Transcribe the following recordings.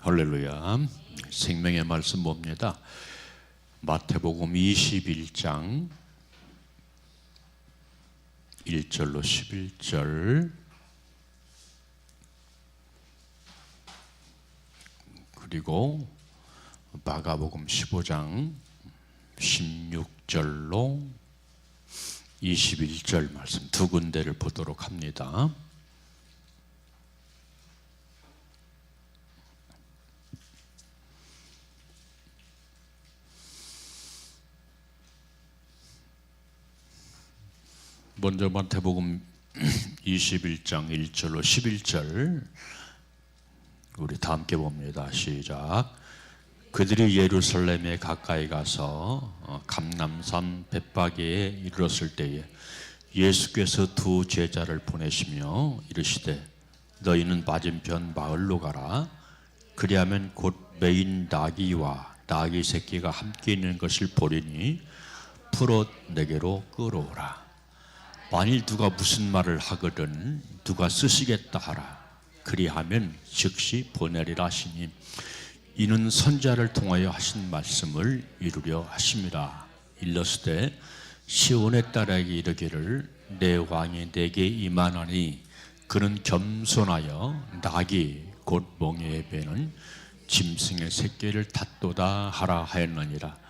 할렐루야. 생명의 말씀 봅니다. 마태복음 21장 1절로 11절, 그리고 마가복음 15장 16절로 21절 말씀 두 군데를 보도록 합니다. 먼저 마태복음 21장 1절로 11절 우리 다 함께 봅니다. 시작. 그들이 예루살렘에 가까이 가서 감람산 벳바게에 이르렀을 때에 예수께서 두 제자를 보내시며 이르시되 너희는 맞은편 마을로 가라. 그리하면 곧 메인 나귀와 나귀 새끼가 함께 있는 것을 보리니 풀어 내게로 끌어오라. 만일 누가 무슨 말을 하거든 누가 쓰시겠다 하라. 그리하면 즉시 보내리라 하시니 이는 선지자를 통하여 하신 말씀을 이루려 하심이라. 일러스되 시온의 딸에게 이르기를 내 왕이 내게 임하나니 그는 겸손하여 나귀 곧 멍에의 배는 짐승의 새끼를 탓도다 하라 하였느니라.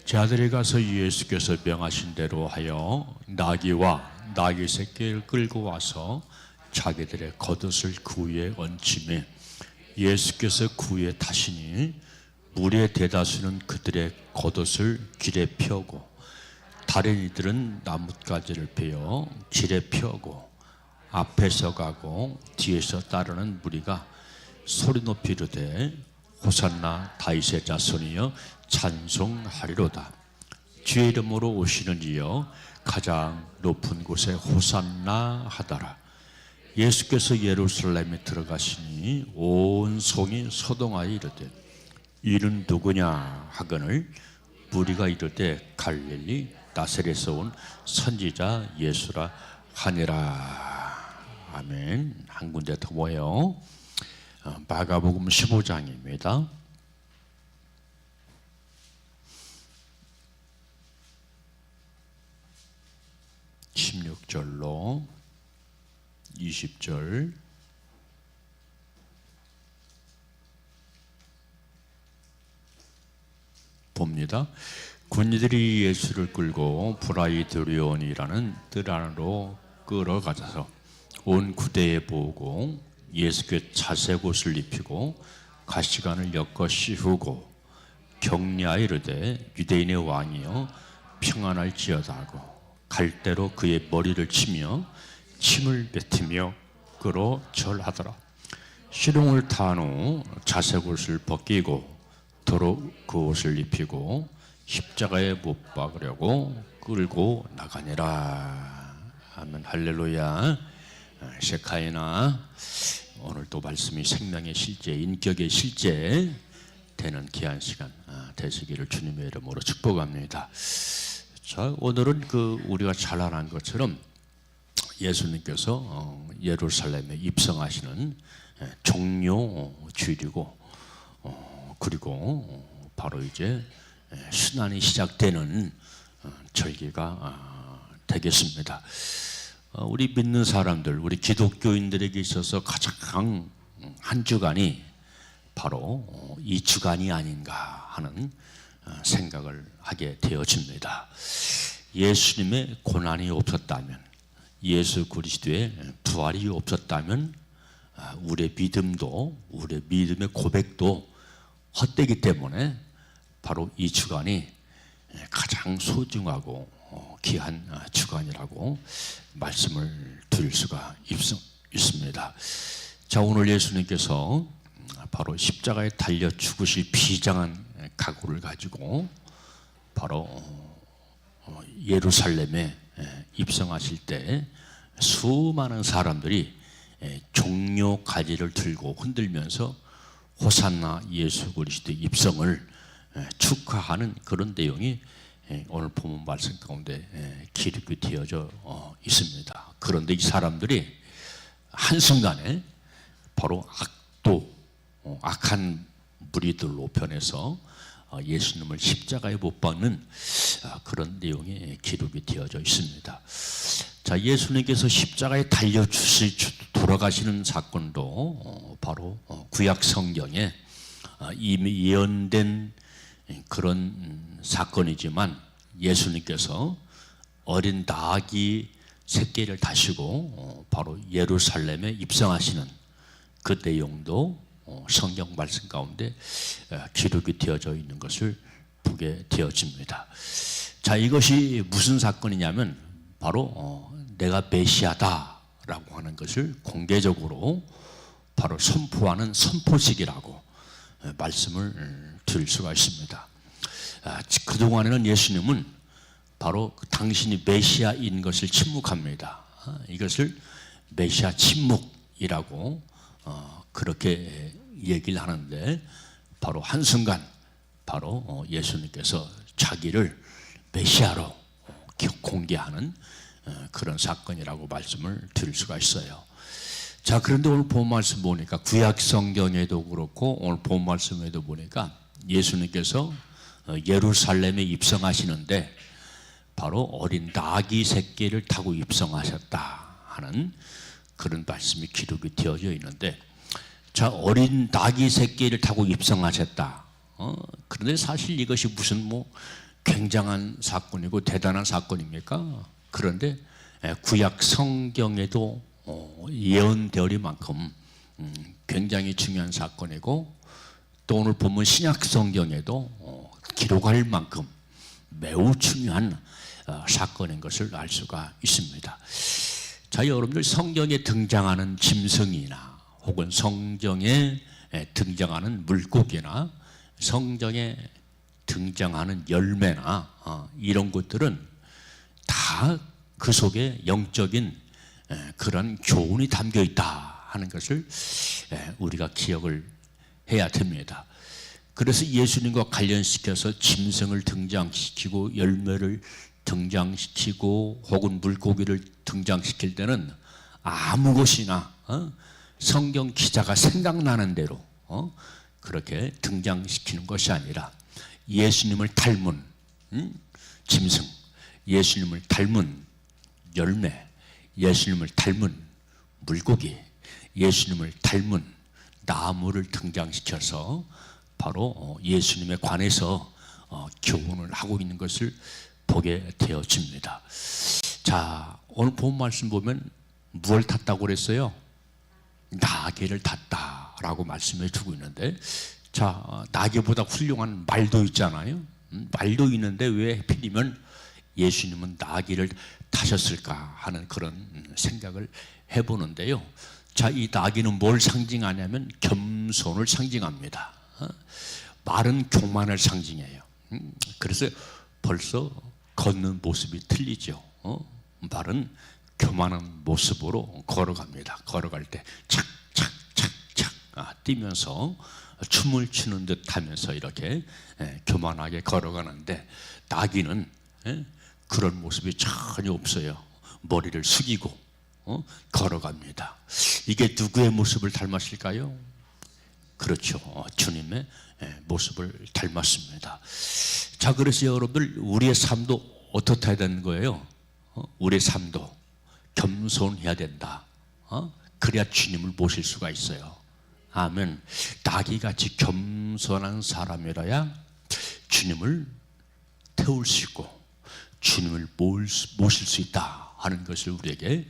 제 아들이 가서 예수께서 명하신 대로 하여 나귀와 나귀 새끼를 끌고 와서 자기들의 겉옷을 그 위에 얹히매 예수께서 그 위에 타시니 무리의 대다수는 그들의 겉옷을 길에 펴고 다른 이들은 나뭇가지를 베어 길에 펴고 앞에서 가고 뒤에서 따르는 무리가 소리 높이 이르되 호산나 다윗의 자손이여 찬송하리로다. 주의 이름으로 오시는 이여 가장 높은 곳에 호산나 하더라. 예수께서 예루살렘에 들어가시니 온 성이 소동하여 이르되 이는 누구냐 하거늘 무리가 이르되 갈릴리 나사렛에서 온 선지자 예수라 하니라. 아멘. 한 군데 더 모여 마가복음 15장입니다. 16절로 20절 봅니다. 군인들이 예수를 끌고 브라이드리온이라는 뜰 안으로 끌어가서 온 구대에 보고 예수께 자색 옷을 입히고 가시관을 엮어 씌우고 격려하여 이르되 유대인의 왕이여 평안할지어다 하고 갈대로 그의 머리를 치며 침을 뱉으며 끌어 절하더라. 시롱을 탄 후 자색 옷을 벗기고 도로 그 옷을 입히고 십자가에 못 박으려고 끌고 나가니라. 아멘. 할렐루야. 셰카이나 오늘 또 말씀이 생명의 실제, 인격의 실제 되는 귀한 시간 되시기를 주님의 이름으로 축복합니다. 자, 오늘은 우리가 잘 아는 것처럼 예수님께서 예루살렘에 입성하시는 종료 주일이고 그리고 바로 이제 순환이 시작되는 절기가 되겠습니다. 우리 믿는 사람들, 우리 기독교인들에게 있어서 가장 한 주간이 바로 이 주간이 아닌가 하는 생각을 하게 되어집니다. 예수님의 고난이 없었다면, 예수 그리스도의 부활이 없었다면 우리의 믿음도, 우리의 믿음의 고백도 헛되기 때문에 바로 이 주간이 가장 소중하고 귀한 주간이라고 말씀을 드릴 수가 있습니다. 자, 오늘 예수님께서 바로 십자가에 달려 죽으실 비장한 각오를 가지고 바로 예루살렘에 입성하실 때 수많은 사람들이 종려 가지를 들고 흔들면서 호산나 예수 그리스도의 입성을 축하하는 그런 내용이 오늘 본문 말씀 가운데 기록이 되어져 있습니다. 그런데 이 사람들이 한순간에 바로 악도 악한 무리들로 변해서 예수님을 십자가에 못 박는 그런 내용의 기록이 되어져 있습니다. 자, 예수님께서 십자가에 달려 돌아가시는 사건도 바로 구약 성경에 이미 예언된 그런 사건이지만, 예수님께서 어린 닭이 새끼를 타시고 바로 예루살렘에 입성하시는 그 내용도 성경 말씀 가운데 기록이 되어져 있는 것을 보게 되어집니다. 자, 이것이 무슨 사건이냐면 바로 내가 메시아다라고 하는 것을 공개적으로 바로 선포하는 선포식이라고 말씀을 드릴 수가 있습니다. 그동안에는 예수님은 바로 당신이 메시아인 것을 침묵합니다. 이것을 메시아 침묵이라고 그렇게 얘기를 하는데, 바로 한순간 바로 예수님께서 자기를 메시아로 공개하는 그런 사건이라고 말씀을 드릴 수가 있어요. 자, 그런데 오늘 본 말씀 보니까 구약 성경에도 그렇고 오늘 본 말씀에도 보니까 예수님께서 예루살렘에 입성하시는데 바로 어린 나귀 새끼를 타고 입성하셨다 하는 그런 말씀이 기록이 되어져 있는데, 자, 어린 나귀 새끼를 타고 입성하셨다. 그런데 사실 이것이 무슨 굉장한 사건이고 대단한 사건입니까? 그런데 구약 성경에도 예언되리만큼 굉장히 중요한 사건이고, 또 오늘 보면 신약 성경에도 기록할 만큼 매우 중요한 사건인 것을 알 수가 있습니다. 자, 여러분들 성경에 등장하는 짐승이나 혹은 성경에 등장하는 물고기나 성경에 등장하는 열매나 이런 것들은 다 그 속에 영적인 그런 교훈이 담겨 있다 하는 것을 우리가 기억을 해야 됩니다. 그래서 예수님과 관련시켜서 짐승을 등장시키고 열매를 등장시키고 혹은 물고기를 등장시킬 때는 아무 것이나 성경 기자가 생각나는 대로 그렇게 등장시키는 것이 아니라 예수님을 닮은 짐승, 예수님을 닮은 열매, 예수님을 닮은 물고기, 예수님을 닮은 나무를 등장시켜서 바로 예수님에 관해서 교훈을 하고 있는 것을 보게 되어집니다. 자, 오늘 본 말씀 보면 무엇을 탔다고 그랬어요? 나귀를 탔다라고 말씀해 주고 있는데, 자, 나귀보다 훌륭한 말도 있잖아요. 말도 있는데 왜 하필이면 예수님은 나귀를 타셨을까 하는 그런 생각을 해보는데요. 자, 이 나귀는 뭘 상징하냐면 겸손을 상징합니다. 말은 교만을 상징해요. 그래서 벌써 걷는 모습이 틀리죠. 말은 교만한 모습으로 걸어갑니다. 걸어갈 때 착착착착 뛰면서 춤을 추는 듯 하면서 이렇게 교만하게 걸어가는데, 나귀는 그런 모습이 전혀 없어요. 머리를 숙이고 걸어갑니다. 이게 누구의 모습을 닮았을까요? 그렇죠, 주님의 모습을 닮았습니다. 자, 그래서 여러분들 우리의 삶도 어떻게 해야 되는 거예요? 우리의 삶도 겸손해야 된다. 그래야 주님을 모실 수가 있어요. 아멘. 나귀같이 겸손한 사람이라야 주님을 태울 수 있고 주님을 모실 수 있다 하는 것을 우리에게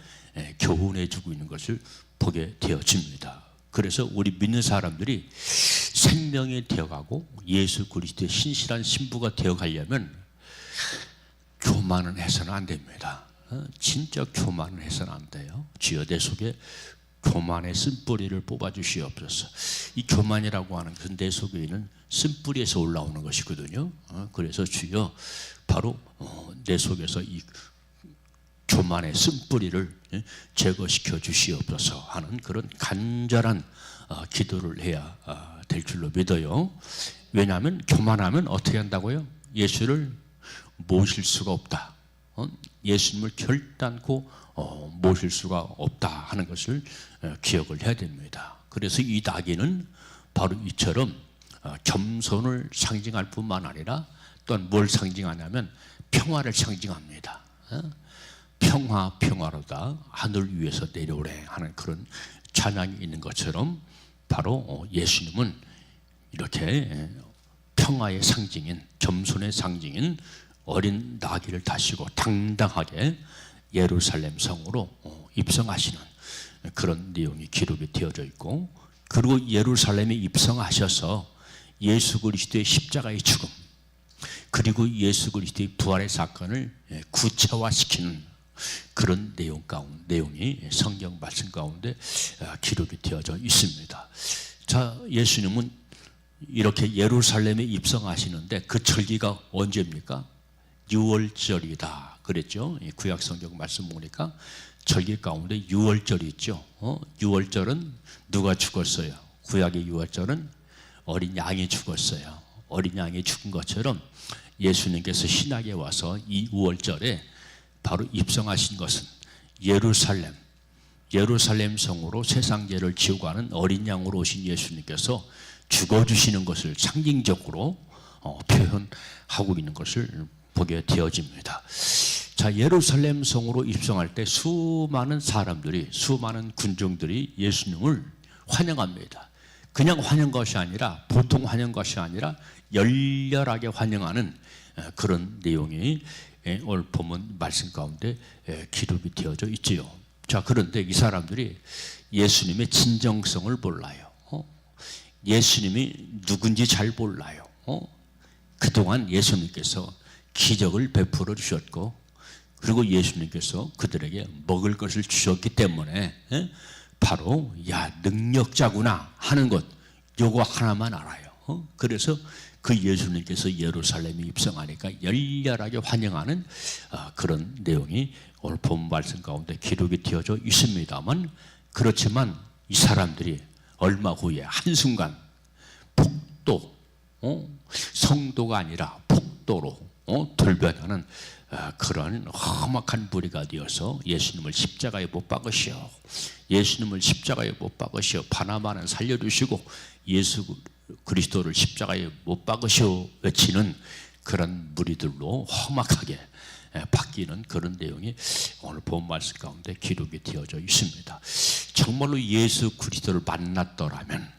교훈해 주고 있는 것을 보게 되어집니다. 그래서 우리 믿는 사람들이 생명이 되어가고 예수 그리스도의 신실한 신부가 되어가려면 교만은 해서는 안 됩니다. 진짜 교만은 해서는 안 돼요. 주여 내 속에 교만의 쓴뿌리를 뽑아주시옵소서. 이 교만이라고 하는 것은 내 속에 있는 쓴뿌리에서 올라오는 것이거든요. 그래서 주여 바로 내 속에서 이 교만의 쓴뿌리를 제거시켜 주시옵소서 하는 그런 간절한 기도를 해야 될 줄로 믿어요. 왜냐하면 교만하면 어떻게 한다고요? 예수를 모실 수가 없다. 예수님을 결단코 모실 수가 없다 하는 것을 기억을 해야 됩니다. 그래서 이 나귀는 바로 이처럼 겸손을 상징할 뿐만 아니라 또한 뭘 상징하냐면 평화를 상징합니다. 평화로다 하늘 위에서 내려오래 하는 그런 찬양이 있는 것처럼 바로 예수님은 이렇게 평화의 상징인, 겸손의 상징인 어린 나귀를 타시고 당당하게 예루살렘 성으로 입성하시는 그런 내용이 기록이 되어져 있고, 그리고 예루살렘에 입성하셔서 예수 그리스도의 십자가의 죽음 그리고 예수 그리스도의 부활의 사건을 구체화시키는 그런 내용이 성경 말씀 가운데 기록이 되어져 있습니다. 자, 예수님은 이렇게 예루살렘에 입성하시는데 그 절기가 언제입니까? 6월절이다 그랬죠. 구약 성경 말씀 보니까 절기 가운데 6월절이 있죠. 6월절은 누가 죽었어요? 구약의 6월절은 어린 양이 죽었어요. 어린 양이 죽은 것처럼 예수님께서 신약에 와서 이 6월절에 바로 입성하신 것은 예루살렘 성으로 세상 죄를 지고 가는 어린 양으로 오신 예수님께서 죽어주시는 것을 상징적으로 표현하고 있는 것을 보게 되어집니다. 자, 예루살렘 성으로 입성할 때 수많은 사람들이, 수많은 군중들이 예수님을 환영합니다. 그냥 환영 것이 아니라, 보통 환영 것이 아니라 열렬하게 환영하는 그런 내용이 오늘 본문 말씀 가운데 기록이 되어져 있지요. 자, 그런데 이 사람들이 예수님의 진정성을 몰라요. 예수님이 누군지 잘 몰라요. 그동안 예수님께서 기적을 베풀어 주셨고, 그리고 예수님께서 그들에게 먹을 것을 주셨기 때문에 바로 능력자구나 하는 것, 요거 하나만 알아요. 그래서 그 예수님께서 예루살렘에 입성하니까 열렬하게 환영하는 그런 내용이 오늘 본 말씀 가운데 기록이 되어져 있습니다만, 그렇지만 이 사람들이 얼마 후에 한순간 폭도, 성도가 아니라 폭도로 돌변하는 그런 험악한 무리가 되어서 예수님을 십자가에 못 박으시오, 예수님을 십자가에 못 박으시오, 바나바는 살려주시고 예수 그리스도를 십자가에 못 박으시오 외치는 그런 무리들로 험악하게 바뀌는 그런 내용이 오늘 본 말씀 가운데 기록이 되어져 있습니다. 정말로 예수 그리스도를 만났더라면,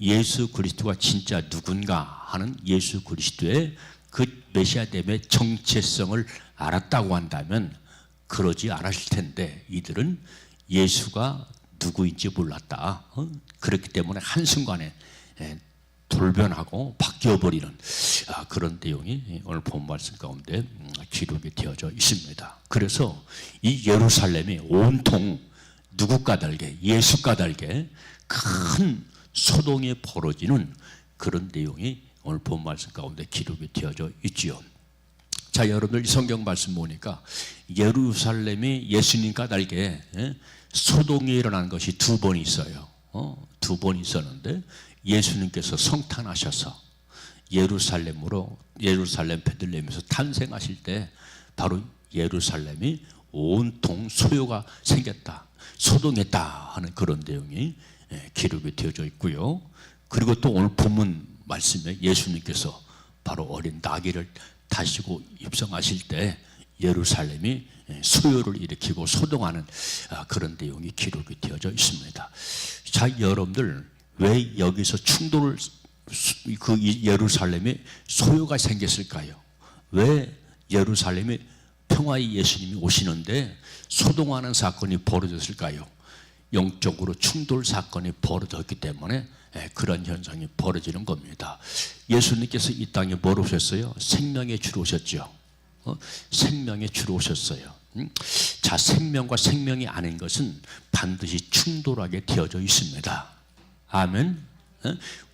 예수 그리스도가 진짜 누군가 하는 예수 그리스도의 그 메시아됨의 정체성을 알았다고 한다면 그러지 않았을 텐데, 이들은 예수가 누구인지 몰랐다. 그렇기 때문에 한순간에 돌변하고 바뀌어버리는 그런 내용이 오늘 본 말씀 가운데 기록이 되어져 있습니다. 그래서 이 예루살렘이 온통 누구과 달게, 예수과 달게 큰 소동이 벌어지는 그런 내용이 오늘 본 말씀 가운데 기록이 되어져 있지요. 자, 여러분들 이 성경 말씀 보니까 예루살렘이 예수님과 달게 소동이 일어난 것이 두 번 있어요. 두 번 있었는데, 예수님께서 성탄하셔서 예루살렘 베들레헴에서 탄생하실 때 바로 예루살렘이 온통 소요가 생겼다, 소동했다 하는 그런 내용이 기록이 되어져 있고요. 그리고 또 오늘 본문 말씀에 예수님께서 바로 어린 나귀를 타시고 입성하실 때 예루살렘이 소요를 일으키고 소동하는 그런 내용이 기록이 되어져 있습니다. 자, 여러분들 왜 여기서 충돌을, 그 예루살렘에 소요가 생겼을까요? 왜 예루살렘에 평화의 예수님이 오시는데 소동하는 사건이 벌어졌을까요? 영적으로 충돌 사건이 벌어졌기 때문에 그런 현상이 벌어지는 겁니다. 예수님께서 이 땅에 뭘 오셨어요? 생명의 주로 오셨죠. 생명의 주로 오셨어요. 자, 생명과 생명이 아닌 것은 반드시 충돌하게 되어져 있습니다. 아멘.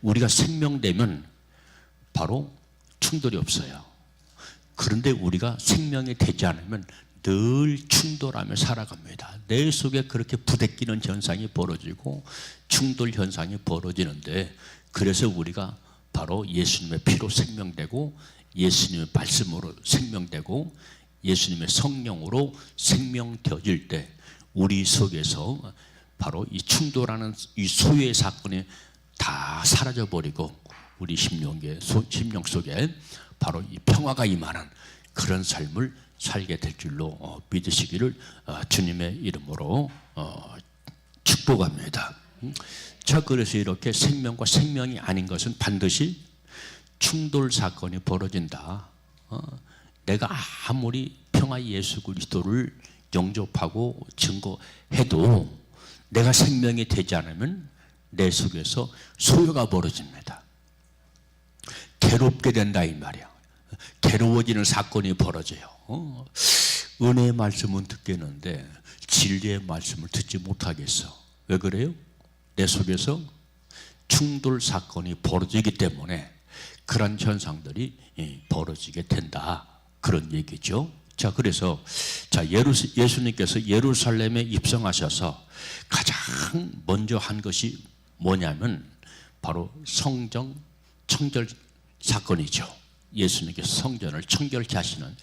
우리가 생명되면 바로 충돌이 없어요. 그런데 우리가 생명이 되지 않으면 늘 충돌하며 살아갑니다. 내 속에 그렇게 부대끼는 현상이 벌어지고 충돌 현상이 벌어지는데, 그래서 우리가 바로 예수님의 피로 생명되고 예수님의 말씀으로 생명되고 예수님의 성령으로 생명되어질 때 우리 속에서 바로 이 충돌하는 이 소유의 사건이 다 사라져버리고 우리 심령 속에 바로 이 평화가 임하는 그런 삶을 살게 될 줄로 믿으시기를 주님의 이름으로 축복합니다. 자, 그래서 이렇게 생명과 생명이 아닌 것은 반드시 충돌 사건이 벌어진다. 내가 아무리 평화의 예수 그리스도를 영접하고 증거해도 내가 생명이 되지 않으면 내 속에서 소요가 벌어집니다. 괴롭게 된다 이 말이야. 괴로워지는 사건이 벌어져요. 은혜의 말씀은 듣겠는데 진리의 말씀을 듣지 못하겠어. 왜 그래요? 내 속에서 충돌 사건이 벌어지기 때문에 그런 현상들이 벌어지게 된다. 그런 얘기죠. 자, 그래서 예수님께서 예루살렘에 입성하셔서 가장 먼저 한 것이 뭐냐면 바로 성전 청결 사건이죠. 예수님께서 성전을 청결케 하시는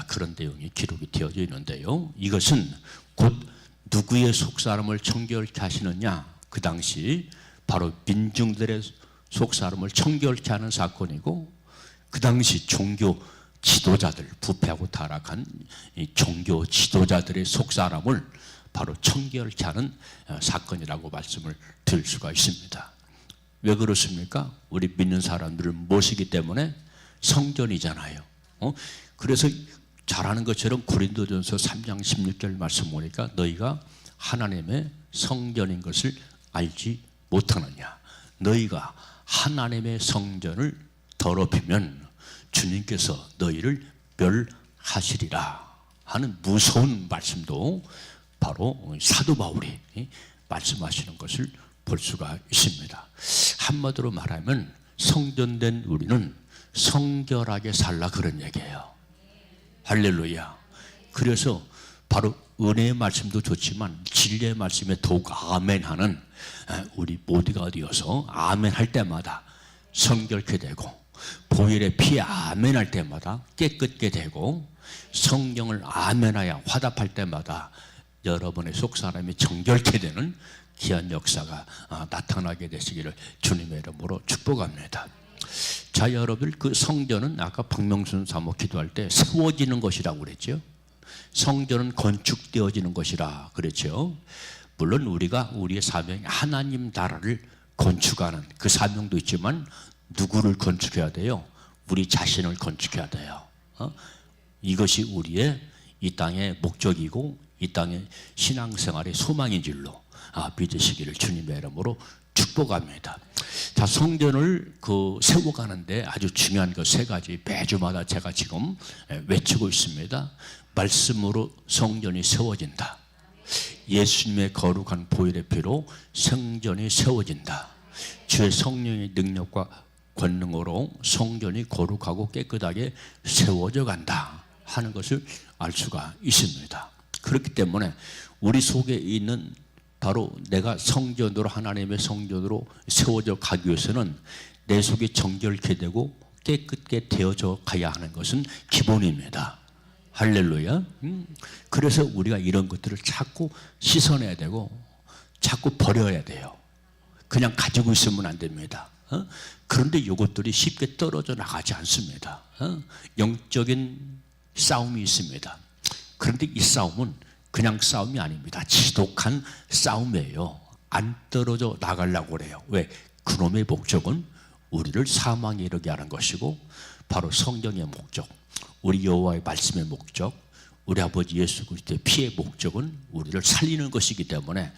그런 내용이 기록이 되어져 있는데요. 이것은 곧 누구의 속사람을 청결케 하시느냐? 그 당시 바로 민중들의 속사람을 청결케 하는 사건이고, 그 당시 종교 지도자들, 부패하고 타락한 이 종교 지도자들의 속사람을 바로 청결케 하는 사건이라고 말씀을 드릴 수가 있습니다. 왜 그렇습니까? 우리 믿는 사람들을 모시기 때문에 성전이잖아요. 그래서 잘하는 것처럼 고린도전서 3장 16절 말씀 보니까 너희가 하나님의 성전인 것을 알지 못하느냐. 너희가 하나님의 성전을 더럽히면 주님께서 너희를 멸하시리라 하는 무서운 말씀도 바로 사도 바울이 말씀하시는 것을 볼 수가 있습니다. 한마디로 말하면 성전된 우리는 성결하게 살라 그런 얘기예요. 할렐루야. 그래서 바로 은혜의 말씀도 좋지만 진리의 말씀에 더욱 아멘하는 우리 모두가 되어서 아멘할 때마다 성결케 되고, 보혈의 피에 아멘할 때마다 깨끗게 되고, 성령을 아멘하여 화답할 때마다 여러분의 속사람이 정결케 되는 귀한 역사가 나타나게 되시기를 주님의 이름으로 축복합니다. 자, 여러분, 그 성전은 아까 박명순 사모 기도할 때 세워지는 것이라고 그랬죠. 성전은 건축되어지는 것이라 그랬죠. 물론 우리가 우리의 사명이 하나님 나라를 건축하는 그 사명도 있지만 누구를 건축해야 돼요? 우리 자신을 건축해야 돼요. 이것이 우리의 이 땅의 목적이고 이 땅의 신앙생활의 소망인 줄로 믿으시기를 주님의 이름으로 축복합니다. 자, 성전을 세워가는데 아주 중요한 것 세 가지 매주마다 제가 지금 외치고 있습니다. 말씀으로 성전이 세워진다. 예수님의 거룩한 보혈의 피로 성전이 세워진다. 주의 성령의 능력과 권능으로 성전이 거룩하고 깨끗하게 세워져 간다 하는 것을 알 수가 있습니다. 그렇기 때문에 우리 속에 있는 바로 내가 성전으로, 하나님의 성전으로 세워져 가기 위해서는 내 속이 정결케 되고 깨끗게 되어져 가야 하는 것은 기본입니다. 할렐루야. 그래서 우리가 이런 것들을 자꾸 씻어내야 되고 자꾸 버려야 돼요. 그냥 가지고 있으면 안 됩니다. 그런데 이것들이 쉽게 떨어져 나가지 않습니다. 영적인 싸움이 있습니다. 그런데 이 싸움은 그냥 싸움이 아닙니다. 지독한 싸움이에요. 안 떨어져 나가려고 그래요. 왜? 그놈의 목적은 우리를 사망에 이르게 하는 것이고, 바로 성경의 목적, 우리 여호와의 말씀의 목적, 우리 아버지 예수 그리스도의 피의 목적은 우리를 살리는 것이기 때문에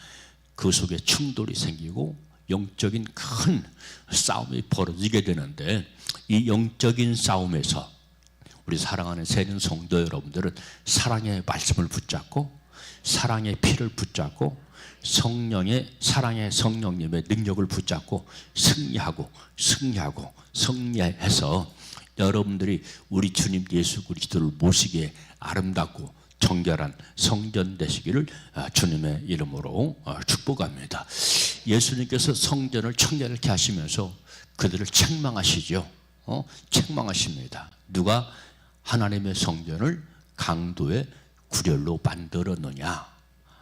그 속에 충돌이 생기고 영적인 큰 싸움이 벌어지게 되는데, 이 영적인 싸움에서 우리 사랑하는 새는 성도 여러분들은 사랑의 말씀을 붙잡고 사랑의 피를 붙잡고 사랑의 성령님의 능력을 붙잡고 승리해서 여러분들이 우리 주님 예수 그리스도를 모시기에 아름답고 정결한 성전 되시기를 주님의 이름으로 축복합니다. 예수님께서 성전을 청결케 하시면서 그들을 책망하시죠. 책망하십니다. 누가 하나님의 성전을 강도의 구렬로 만들었느냐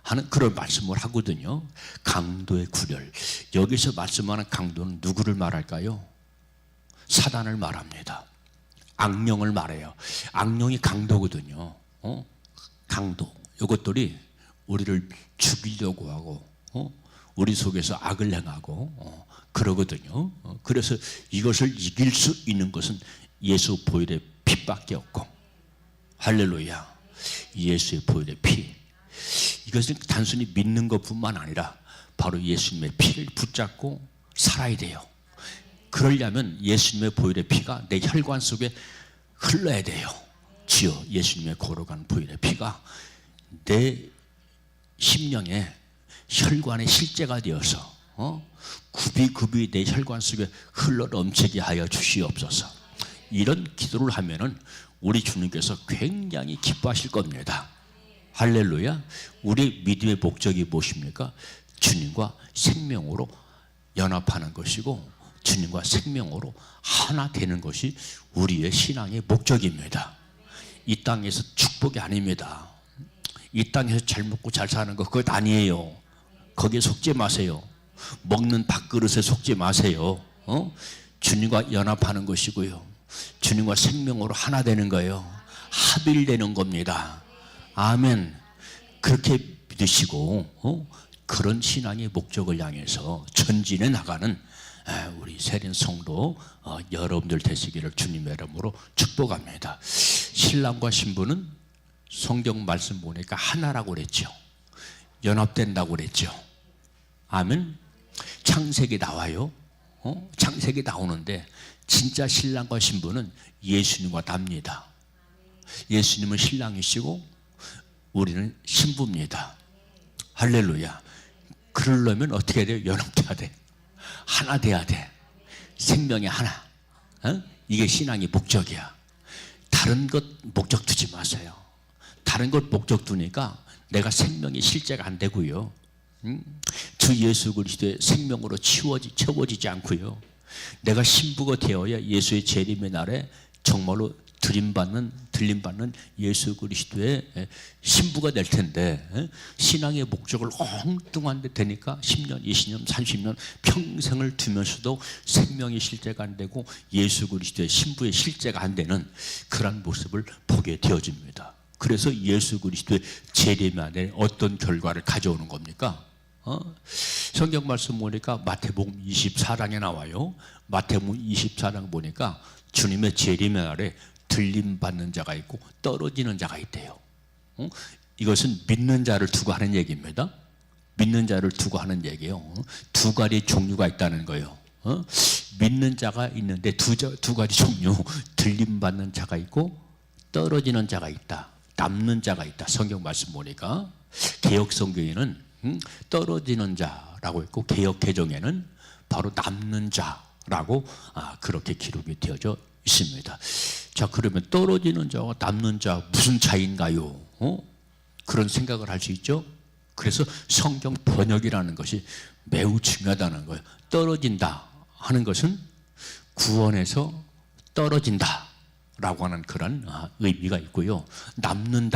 하는 그런 말씀을 하거든요. 강도의 구별. 여기서 말씀하는 강도는 누구를 말할까요? 사단을 말합니다. 악령을 말해요. 악령이 강도거든요. 강도. 이것들이 우리를 죽이려고 하고 우리 속에서 악을 행하고 그러거든요. 그래서 이것을 이길 수 있는 것은 예수 보혈의 피밖에 없고, 할렐루야, 예수의 보혈의 피. 이것은 단순히 믿는 것뿐만 아니라 바로 예수님의 피를 붙잡고 살아야 돼요. 그러려면 예수님의 보혈의 피가 내 혈관 속에 흘러야 돼요. 주여, 예수님의 걸어간 보혈의 피가 내 심령에 혈관의 실제가 되어서 굽이굽이 내 혈관 속에 흘러 넘치게 하여 주시옵소서. 이런 기도를 하면은 우리 주님께서 굉장히 기뻐하실 겁니다. 할렐루야. 우리 믿음의 목적이 무엇입니까? 주님과 생명으로 연합하는 것이고 주님과 생명으로 하나 되는 것이 우리의 신앙의 목적입니다. 이 땅에서 축복이 아닙니다. 이 땅에서 잘 먹고 잘 사는 것 그것 아니에요. 거기에 속지 마세요. 먹는 밥그릇에 속지 마세요. 주님과 연합하는 것이고요, 주님과 생명으로 하나 되는 거예요. 합일되는 겁니다. 아멘. 그렇게 믿으시고 그런 신앙의 목적을 향해서 전진해 나가는 우리 세린 성도 여러분들 되시기를 주님의 이름으로 축복합니다. 신랑과 신부는 성경 말씀 보니까 하나라고 그랬죠. 연합된다고 그랬죠. 아멘. 창세기 나와요. 창세기 나오는데 진짜 신랑과 신부는 예수님과 답니다. 예수님은 신랑이시고 우리는 신부입니다. 할렐루야. 그러려면 어떻게 해야 돼요? 연합돼야 돼. 하나 돼야 돼. 생명의 하나. 이게 신앙의 목적이야. 다른 것 목적 두지 마세요. 다른 것 목적 두니까 내가 생명의 실제가 안 되고요, 주 예수 그리스도의 생명으로 채워지지 않고요, 내가 신부가 되어야 예수의 재림의 날에 정말로 들림받는 예수 그리스도의 신부가 될 텐데, 신앙의 목적을 엉뚱한 데 되니까 10년, 20년, 30년 평생을 두면서도 생명의 실제가 안 되고 예수 그리스도의 신부의 실제가 안 되는 그런 모습을 보게 되어집니다. 그래서 예수 그리스도의 재림의 날에 어떤 결과를 가져오는 겁니까? 성경 말씀 보니까 마태복음 24장에 나와요. 마태복음 24장 보니까 주님의 재림의 날에 들림받는 자가 있고 떨어지는 자가 있대요. 이것은 믿는 자를 두고 하는 얘기입니다. 믿는 자를 두고 하는 얘기예요. 두 가지 종류가 있다는 거예요. 믿는 자가 있는데 두 가지 종류, 들림받는 자가 있고 떨어지는 자가 있다, 남는 자가 있다. 성경 말씀 보니까 개역 성경에는 떨어지는 자라고 있고 개역 개정에는 바로 남는 자라고 그렇게 기록이 되어져 있습니다. 자, 그러면 떨어지는 자와 남는 자 무슨 차이인가요? 그런 생각을 할 수 있죠. 그래서 성경 번역이라는 것이 매우 중요하다는 거예요. 떨어진다 하는 것은 구원에서 떨어진다 라고 하는 그런 의미가 있고요, 남는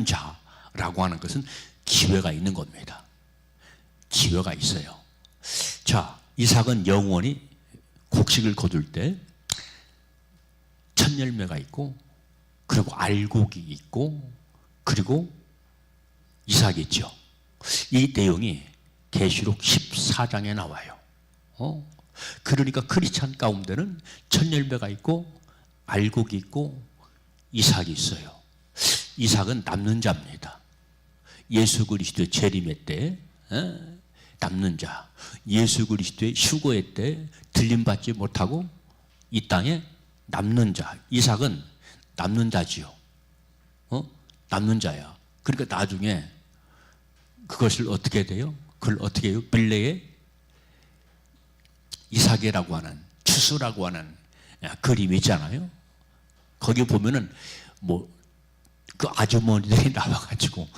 자라고 하는 것은 기회가 있는 겁니다. 기회가 있어요. 자, 이삭은 영원히 곡식을 거둘 때 첫 열매가 있고, 그리고 알곡이 있고, 그리고 이삭이 있죠. 이 내용이 계시록 14장에 나와요. 그러니까 크리스찬 가운데는 첫 열매가 있고 알곡이 있고 이삭이 있어요. 이삭은 남는 자입니다. 예수 그리스도의 재림의 때 남는 자, 예수 그리스도의 휴거의 때 들림받지 못하고 이 땅에 남는 자. 이삭은 남는 자지요. 남는 자야. 그러니까 나중에 그것을 어떻게 돼요? 그걸 어떻게 해요? 빌레의 이삭이라고 하는, 추수라고 하는 그림이 있잖아요. 거기 보면은 그 아주머니들이 나와가지고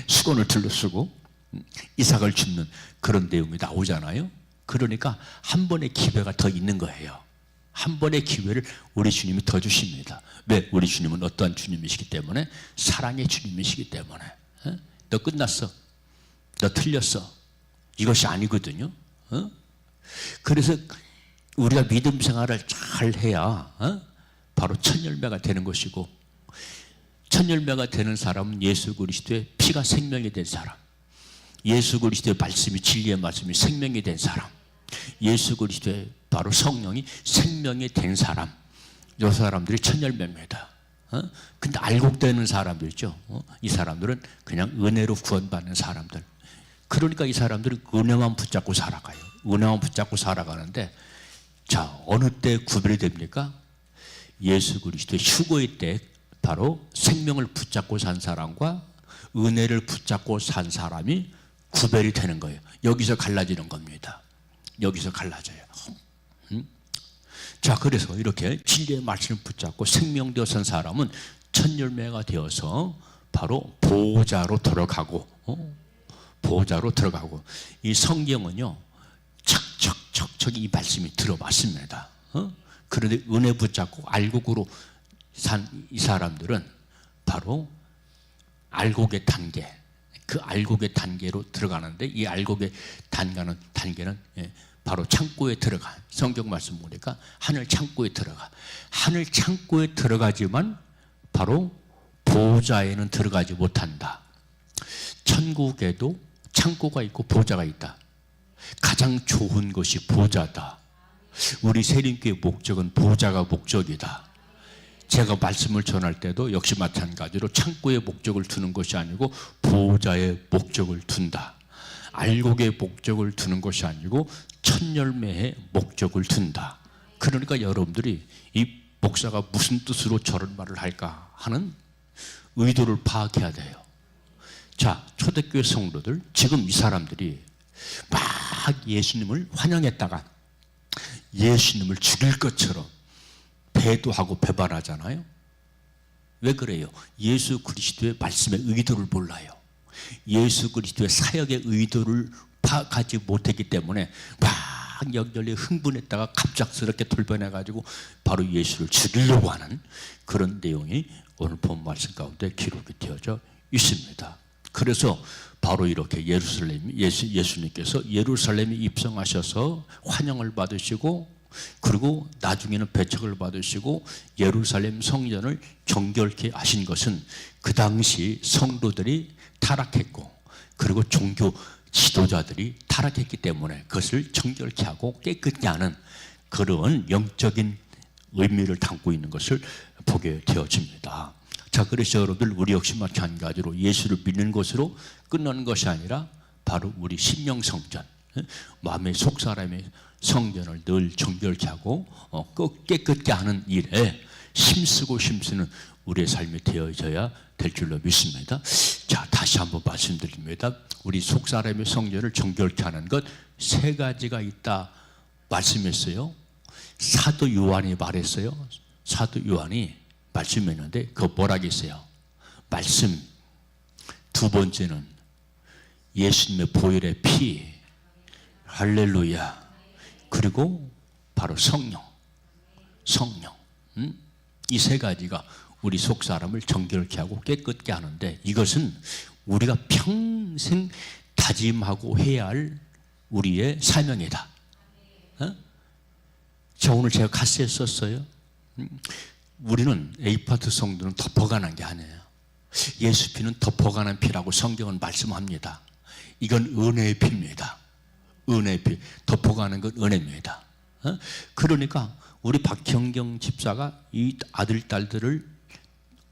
수건을 둘러쓰고 이삭을 줍는 그런 내용이 나오잖아요. 그러니까 한 번의 기회가 더 있는 거예요. 한 번의 기회를 우리 주님이 더 주십니다. 왜? 우리 주님은 어떠한 주님이시기 때문에? 사랑의 주님이시기 때문에. 너 끝났어. 너 틀렸어. 이것이 아니거든요. 그래서 우리가 믿음 생활을 잘 해야 바로 첫 열매가 되는 것이고, 첫 열매가 되는 사람은 예수 그리스도의 피가 생명이 된 사람, 예수 그리스도의 말씀이 진리의 말씀이 생명이 된 사람, 예수 그리스도의 바로 성령이 생명이 된 사람, 이 사람들이 첫 열매입니다. 근데 알곡되는 사람들이죠. 이 사람들은 그냥 은혜로 구원받는 사람들. 그러니까 이 사람들은 은혜만 붙잡고 살아가요. 은혜만 붙잡고 살아가는데, 자, 어느 때 구별이 됩니까? 예수 그리스도의 휴거의 때 바로 생명을 붙잡고 산 사람과 은혜를 붙잡고 산 사람이 구별이 되는 거예요. 여기서 갈라지는 겁니다. 여기서 갈라져요. 자, 그래서 이렇게 진리의 말씀을 붙잡고 생명되어 선 사람은 첫 열매가 되어서 바로 보호자로 들어가고, 보호자로 들어가고, 이 성경은요 척척척척 이 말씀이 들어맞습니다. 그런데 은혜 붙잡고 알곡으로 산 이 사람들은 바로 알곡의 단계, 그 알곡의 단계로 들어가는데, 이 알곡의 단계는 바로 창고에 들어가. 성경 말씀 보니까 하늘 창고에 들어가. 하늘 창고에 들어가지만 바로 보좌에는 들어가지 못한다. 천국에도 창고가 있고 보좌가 있다. 가장 좋은 것이 보좌다. 우리 세림교의 목적은 보좌가 목적이다. 제가 말씀을 전할 때도 역시 마찬가지로 창고의 목적을 두는 것이 아니고 보좌의 목적을 둔다. 알곡의 목적을 두는 것이 아니고 첫 열매의 목적을 둔다. 그러니까 여러분들이 이 목사가 무슨 뜻으로 저런 말을 할까 하는 의도를 파악해야 돼요. 자, 초대교회 성도들, 지금 이 사람들이 막 예수님을 환영했다가 예수님을 죽일 것처럼 배도하고 배반하잖아요. 왜 그래요? 예수 그리스도의 말씀의 의도를 몰라요. 예수 그리스도의 사역의 의도를 파악하지 못했기 때문에 막 역열리 흥분했다가 갑작스럽게 돌변해가지고 바로 예수를 죽이려고 하는 그런 내용이 오늘 본 말씀 가운데 기록이 되어져 있습니다. 그래서 바로 이렇게 예수님께서 예루살렘에 입성하셔서 환영을 받으시고, 그리고 나중에는 배척을 받으시고 예루살렘 성전을 정결케 하신 것은 그 당시 성도들이 타락했고, 그리고 종교 지도자들이 타락했기 때문에 그것을 정결케 하고 깨끗게 하는 그런 영적인 의미를 담고 있는 것을 보게 되어집니다. 자, 그래서 여러분들, 우리 역시 마찬가지로 예수를 믿는 것으로 끝나는 것이 아니라 바로 우리 심령 성전, 마음의 속사람의 성전을 늘 정결케 하고 깨끗게 하는 일에 힘쓰고 힘쓰는 우리의 삶이 되어져야 될 줄로 믿습니다. 자, 다시 한번 말씀드립니다. 우리 속사람의 성전을 정결케 하는 것 세 가지가 있다 말씀했어요. 사도 요한이 말했어요. 사도 요한이 말씀했는데 그거 뭐라겠어요? 말씀. 두 번째는 예수님의 보혈의 피, 할렐루야. 그리고 바로 성령. 이 세 가지가 우리 속 사람을 정결케 하고 깨끗게 하는데, 이것은 우리가 평생 다짐하고 해야 할 우리의 사명이다. 자, 오늘 제가 카스에 썼어요. 우리는 A파트 성도는 덮어가는 게 아니에요. 예수 피는 덮어가는 피라고 성경은 말씀합니다. 이건 은혜의 피입니다. 은혜의 피. 덮어가는 건 은혜입니다. 그러니까 우리 박형경 집사가 이 아들, 딸들을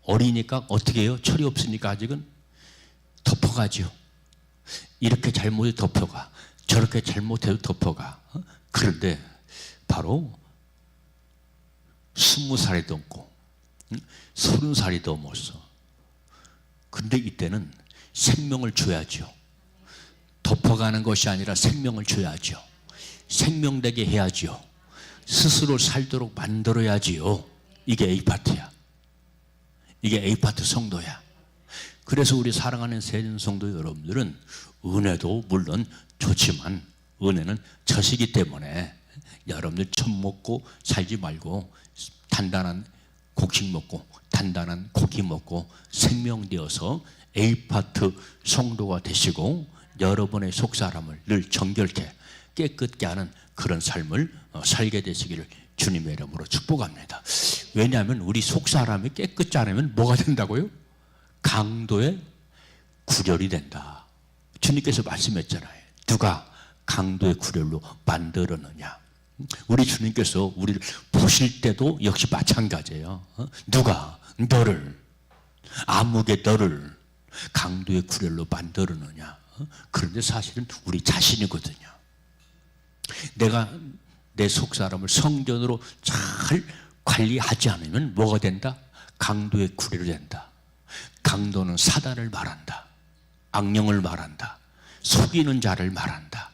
어리니까 어떻게 해요? 철이 없으니까 아직은 덮어가죠. 이렇게 잘못해 덮어가, 저렇게 잘못해도 덮어가. 그런데 바로 20살이 넘고 30살이 넘었어. 근데 이때는 생명을 줘야죠. 덮어가는 것이 아니라 생명을 줘야죠. 생명되게 해야죠. 스스로 살도록 만들어야지요. 이게 A파트야. 이게 A파트 성도야. 그래서 우리 사랑하는 세전 성도 여러분들은 은혜도 물론 좋지만 은혜는 젖이기 때문에 여러분들 젖 먹고 살지 말고 단단한 곡식 먹고 단단한 고기 먹고 생명되어서 A파트 성도가 되시고 여러분의 속사람을 늘 정결케 깨끗게 하는 그런 삶을 살게 되시기를 주님의 이름으로 축복합니다. 왜냐하면 우리 속사람이 깨끗지 않으면 뭐가 된다고요? 강도의 구렬이 된다. 주님께서 말씀했잖아요. 누가 강도의 구렬로 만들었느냐. 우리 주님께서 우리를 보실 때도 역시 마찬가지예요. 누가 너를, 암흑의 너를 강도의 구렬로 만들었느냐. 그런데 사실은 우리 자신이거든요. 내가 내 속사람을 성전으로 잘 관리하지 않으면 뭐가 된다? 강도의 구례로 된다. 강도는 사단을 말한다. 악령을 말한다. 속이는 자를 말한다.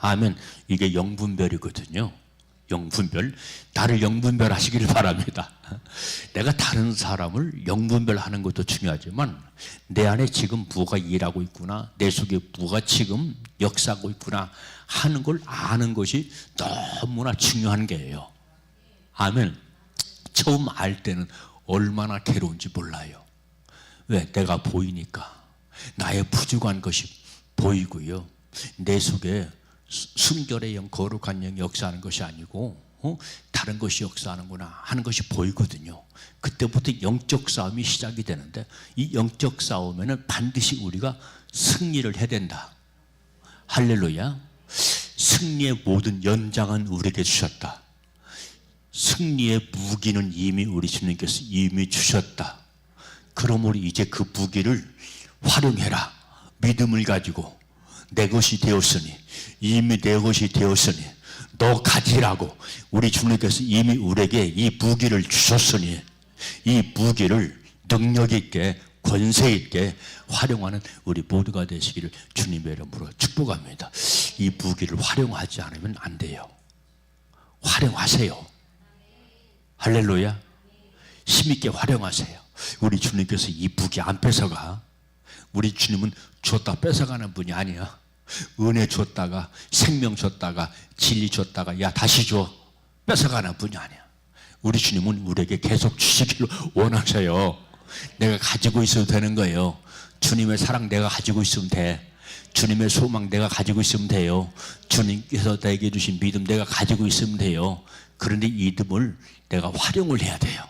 아멘. 이게 영분별이거든요. 영분별. 나를 영분별 하시기를 바랍니다. 내가 다른 사람을 영분별 하는 것도 중요하지만 내 안에 지금 뭐가 일하고 있구나, 내 속에 뭐가 지금 역사하고 있구나 하는 걸 아는 것이 너무나 중요한 게예요. 아멘. 처음 알 때는 얼마나 괴로운지 몰라요. 왜? 내가 보이니까. 나의 부족한 것이 보이고요. 내 속에 순결의 영, 거룩한 영이 역사하는 것이 아니고 다른 것이 역사하는구나 하는 것이 보이거든요. 그때부터 영적 싸움이 시작이 되는데 이 영적 싸움에는 반드시 우리가 승리를 해야 된다. 할렐루야. 승리의 모든 연장은 우리에게 주셨다. 승리의 무기는 이미 우리 주님께서 이미 주셨다. 그러므로 이제 그 무기를 활용해라. 믿음을 가지고 내 것이 되었으니, 이미 내 것이 되었으니 너 가지라고 우리 주님께서 이미 우리에게 이 무기를 주셨으니 이 무기를 능력 있게 권세 있게 활용하는 우리 모두가 되시기를 주님의 이름으로 축복합니다. 이 무기를 활용하지 않으면 안 돼요. 활용하세요. 할렐루야. 힘있게 활용하세요. 우리 주님께서 이 무기 안 뺏어가. 우리 주님은 줬다 뺏어가는 분이 아니야. 은혜 줬다가 생명 줬다가 진리 줬다가 야 다시 줘 뺏어가는 분이 아니야. 우리 주님은 우리에게 계속 주시기를 원하셔요. 내가 가지고 있어도 되는 거예요. 주님의 사랑 내가 가지고 있으면 돼. 주님의 소망 내가 가지고 있으면 돼요. 주님께서 내게 주신 믿음 내가 가지고 있으면 돼요. 그런데 이 믿음을 내가 활용을 해야 돼요.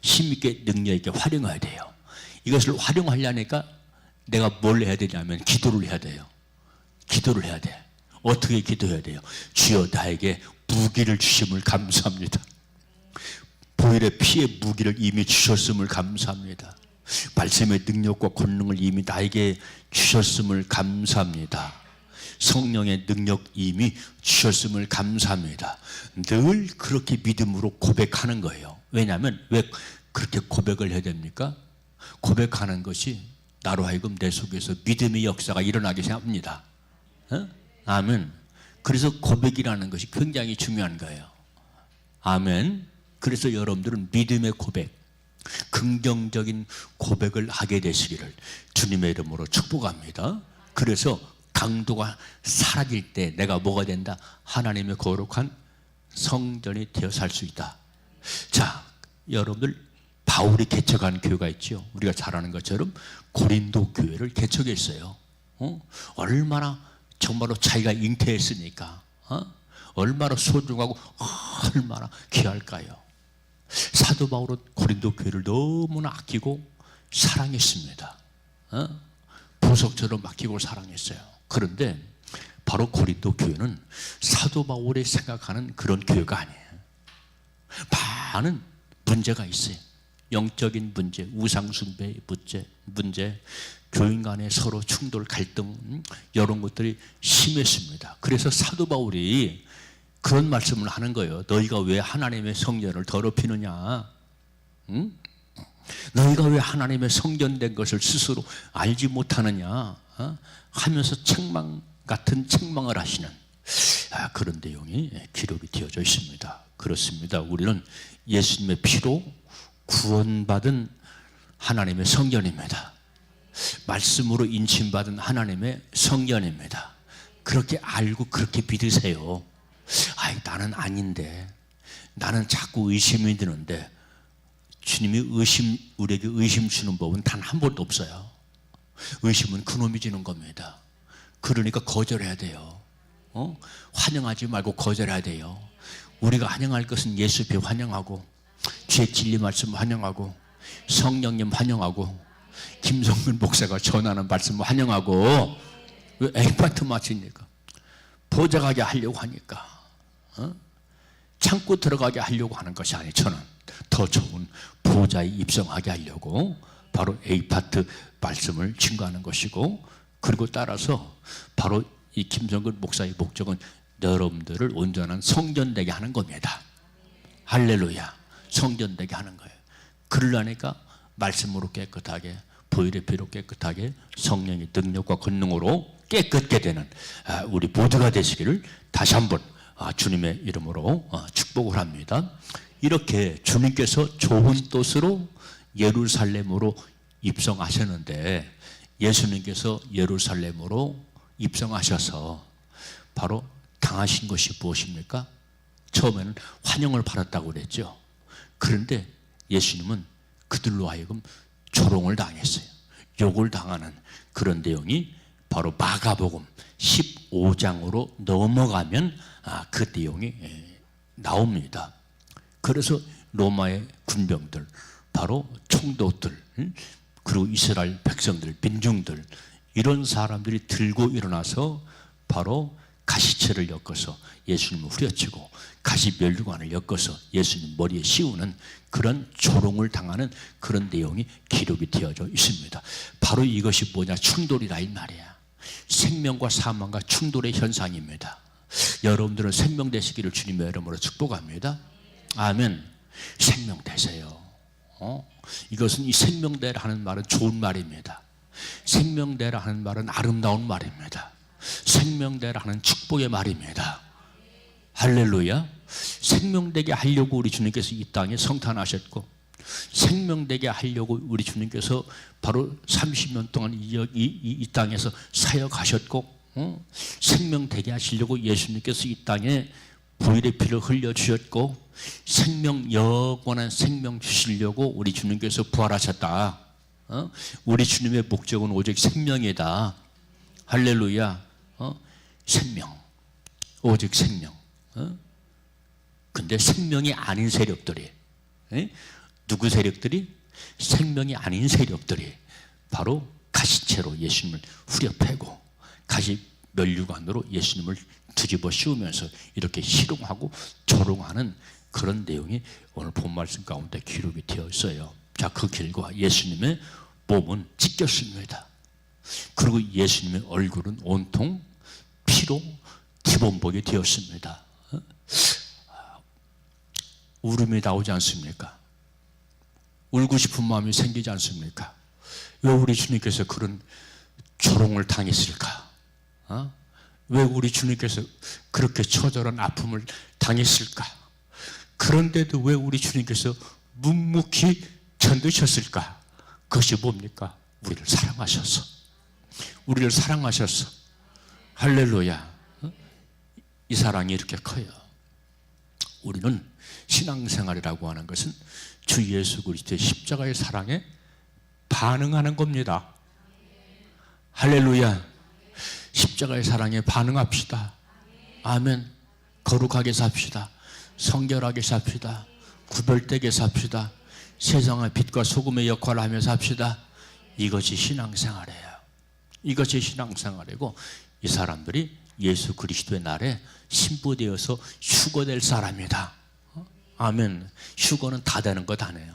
힘있게 능력 있게 활용해야 돼요. 이것을 활용하려니까 내가 뭘 해야 되냐면 기도를 해야 돼요. 기도를 해야 돼. 어떻게 기도해야 돼요? 주여 나에게 무기를 주심을 감사합니다. 보혈의 피의 무기를 이미 주셨음을 감사합니다. 말씀의 능력과 권능을 이미 나에게 주셨음을 감사합니다. 성령의 능력 이미 주셨음을 감사합니다. 늘 그렇게 믿음으로 고백하는 거예요. 왜냐하면 왜 그렇게 고백을 해야 됩니까? 고백하는 것이 나로 하여금 내 속에서 믿음의 역사가 일어나게 합니다. 아멘. 그래서 고백이라는 것이 굉장히 중요한 거예요. 아멘. 그래서 여러분들은 믿음의 고백, 긍정적인 고백을 하게 되시기를 주님의 이름으로 축복합니다. 그래서 강도가 사라질 때 내가 뭐가 된다? 하나님의 거룩한 성전이 되어 살 수 있다. 자, 여러분들 바울이 개척한 교회가 있죠. 우리가 잘 아는 것처럼 고린도 교회를 개척했어요. 얼마나 정말로 자기가 잉태했으니까 얼마나 소중하고 얼마나 귀할까요? 사도 바울은 고린도 교회를 너무나 아끼고 사랑했습니다. 보석처럼 아끼고 사랑했어요. 그런데 바로 고린도 교회는 사도 바울이 생각하는 그런 교회가 아니에요. 많은 문제가 있어요. 영적인 문제, 우상숭배의 문제, 교인 간의 서로 충돌, 갈등 이런 것들이 심했습니다. 그래서 사도 바울이 그런 말씀을 하는 거예요. 너희가 왜 하나님의 성전을 더럽히느냐? 응? 너희가 왜 하나님의 성전된 것을 스스로 알지 못하느냐? 하면서 책망 같은 책망을 하시는 그런 내용이 기록이 되어져 있습니다. 그렇습니다. 우리는 예수님의 피로 구원받은 하나님의 성전입니다. 말씀으로 인침받은 하나님의 성전입니다. 그렇게 알고 그렇게 믿으세요. 나는 아닌데, 나는 자꾸 의심이 드는데, 주님이 우리에게 의심 주는 법은 단 한 번도 없어요. 의심은 그놈이 지는 겁니다. 그러니까 거절해야 돼요. 환영하지 말고 거절해야 돼요. 우리가 환영할 것은 예수께 환영하고, 주의 진리 말씀 환영하고, 성령님 환영하고, 김성근 목사가 전하는 말씀 환영하고. 왜 에이파트 마치니까 보좌 가게 하려고 하니까, 창고 들어가게 하려고 하는 것이 아니, 저는 더 좋은 보좌에 입성하게 하려고 바로 A파트 말씀을 증거하는 것이고, 그리고 따라서 바로 이 김성근 목사의 목적은 여러분들을 온전한 성전되게 하는 겁니다. 할렐루야. 성전되게 하는 거예요. 그러려니까 말씀으로 깨끗하게, 보혈의 피로 깨끗하게, 성령의 능력과 권능으로 깨끗게 되는 우리 모두가 되시기를 다시 한번 주님의 이름으로 축복을 합니다. 이렇게 주님께서 좋은 뜻으로 예루살렘으로 입성하셨는데, 예수님께서 예루살렘으로 입성하셔서 바로 당하신 것이 무엇입니까? 처음에는 환영을 받았다고 그랬죠. 그런데 예수님은 그들로 하여금 조롱을 당했어요. 욕을 당하는 그런 내용이 바로 마가복음 15장으로 넘어가면 그 내용이 나옵니다. 그래서 로마의 군병들, 바로 총독들, 그리고 이스라엘 백성들, 민중들, 이런 사람들이 들고 일어나서 바로 가시체를 엮어서 예수님을 후려치고, 가시 면류관을 엮어서 예수님 머리에 씌우는 그런 조롱을 당하는 그런 내용이 기록이 되어져 있습니다. 바로 이것이 뭐냐? 충돌이다 이 말이야. 생명과 사망과 충돌의 현상입니다. 여러분들은 생명 되시기를 주님의 이름으로 축복합니다. 아멘. 생명 되세요. 이것은 이 생명되라 하는 말은 좋은 말입니다. 생명되라 하는 말은 아름다운 말입니다. 생명되라 하는 축복의 말입니다. 할렐루야. 생명되게 하려고 우리 주님께서 이 땅에 성탄하셨고, 생명되게 하려고 우리 주님께서 바로 30년 동안 이 땅에서 사역하셨고, 생명되게 하시려고 예수님께서 이 땅에 보혈의 피를 흘려주셨고, 영원한 생명 주시려고 우리 주님께서 부활하셨다. 우리 주님의 목적은 오직 생명이다. 할렐루야. 생명, 오직 생명. 근데 생명이 아닌 세력들이, 누구 세력들이? 생명이 아닌 세력들이 바로 가시체로 예수님을 후려패고, 가시 면류관으로 예수님을 뒤집어 씌우면서 이렇게 희롱하고 조롱하는 그런 내용이 오늘 본 말씀 가운데 기록이 되어 있어요. 자, 그 결과 예수님의 몸은 찢겼습니다. 그리고 예수님의 얼굴은 온통 피로 기본복이 되었습니다. 울음이 나오지 않습니까? 울고 싶은 마음이 생기지 않습니까? 왜 우리 주님께서 그런 조롱을 당했을까? 왜 우리 주님께서 그렇게 처절한 아픔을 당했을까? 그런데도 왜 우리 주님께서 묵묵히 견디셨을까? 그것이 뭡니까? 우리를 사랑하셔서. 우리를 사랑하셔서. 할렐루야. 이 사랑이 이렇게 커요. 우리는 신앙생활이라고 하는 것은 주 예수 그리스도의 십자가의 사랑에 반응하는 겁니다. 할렐루야. 십자가의 사랑에 반응합시다. 아멘. 거룩하게 삽시다. 성결하게 삽시다. 구별되게 삽시다. 세상의 빛과 소금의 역할을 하며 삽시다. 이것이 신앙생활이에요. 이것이 신앙생활이고, 이 사람들이 예수 그리스도의 날에 신부되어서 휴거될 사람이다. 아멘. 휴거는 다 되는 것 아니에요.